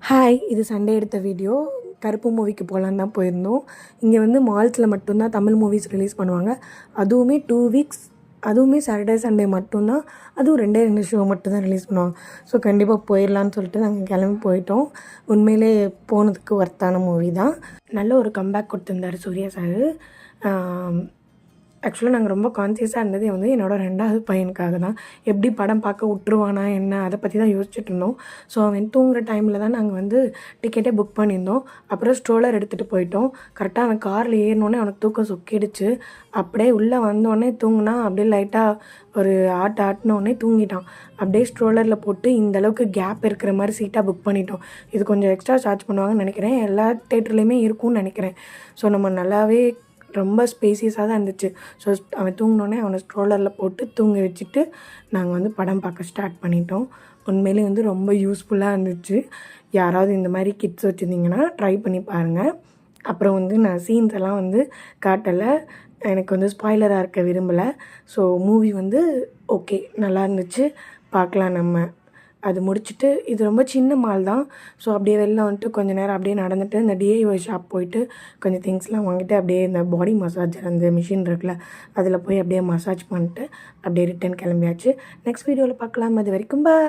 Hi, இது Sunday எடுத்த video. கருப்பு மூவிக்கு போகலான்னு தான் போயிருந்தோம். இங்கே வந்து மால்ஸில் மட்டும்தான் தமிழ் மூவிஸ் ரிலீஸ் பண்ணுவாங்க. அதுவுமே 2 வீக்ஸ், அதுவுமே சாட்டர்டே சண்டே மட்டும்தான். அதுவும் 2 ஷோ மட்டும்தான் ரிலீஸ் பண்ணுவாங்க. ஸோ கண்டிப்பாக போயிடலான்னு சொல்லிட்டு நாங்கள் கிளம்பி போயிட்டோம். உண்மையிலே போனதுக்கு ஒர்த்தான மூவி தான். நல்ல ஒரு கம்பேக் கொடுத்துருந்தார் சூர்யா சார். ஆக்சுவலாக நாங்கள் ரொம்ப கான்சியஸாக இருந்ததே வந்து என்னோடய 2வது பையனுக்காக தான். எப்படி படம் பார்க்க விட்ருவானா என்ன, அதை பற்றி தான் யோசிச்சுட்டு இருந்தோம். ஸோ அவன் தூங்குகிற டைமில் தான் நாங்கள் வந்து டிக்கெட்டே புக் பண்ணியிருந்தோம். அப்புறம் ஸ்ட்ரோலர் எடுத்துகிட்டு போயிட்டோம். கரெக்டாக அவன் காரில் ஏறினோடனே அவனுக்கு தூக்கம் சொக்கிடுச்சு. அப்படியே உள்ளே வந்தோடனே தூங்கினா, அப்படியே லைட்டாக ஒரு ஆட்டினோடனே தூங்கிட்டான். அப்படியே ஸ்ட்ரோலரில் போட்டு இந்தளவுக்கு கேப் இருக்கிற மாதிரி சீட்டாக புக் பண்ணிட்டோம். இது கொஞ்சம் எக்ஸ்ட்ரா சார்ஜ் பண்ணுவாங்கன்னு நினைக்கிறேன். எல்லா தேட்டர்லேயுமே இருக்கும்னு நினைக்கிறேன். ஸோ நம்ம நல்லாவே ரொம்ப ஸ்பேசியஸாக தான் இருந்துச்சு. ஸோ அவன் தூங்கினோடனே அவனை ஸ்ட்ரோலரில் போட்டு தூங்க வச்சுட்டு நாங்கள் வந்து படம் பார்க்க ஸ்டார்ட் பண்ணிட்டோம். உண்மையிலே வந்து ரொம்ப யூஸ்ஃபுல்லாக இருந்துச்சு. யாராவது இந்த மாதிரி கிட்ஸ் வச்சுருந்தீங்கன்னா ட்ரை பண்ணி பாருங்கள். அப்புறம் வந்து நான் சீன்ஸ் எல்லாம் வந்து காட்டலை, எனக்கு வந்து ஸ்பாய்லராக இருக்க விரும்பலை. ஸோ மூவி வந்து ஓகே, நல்லா இருந்துச்சு, பார்க்கலாம் நம்ம. அது முடிச்சுட்டு இது ரொம்ப சின்ன மால் தான். ஸோ அப்படியே வெளில வந்துட்டு கொஞ்சம் நேரம் அப்படியே நடந்துட்டு இந்த டிஐஒய் ஷாப் போயிட்டு கொஞ்சம் திங்ஸ்லாம் வாங்கிட்டு அப்படியே இந்த பாடி மசாஜர் அந்த மிஷின் இருக்குல்ல, அதில் போய் அப்படியே மசாஜ் பண்ணிட்டு அப்படியே ரிட்டன் கிளம்பியாச்சு. நெக்ஸ்ட் வீடியோவில் பார்க்கலாம். அது வரைக்கும் பாய்.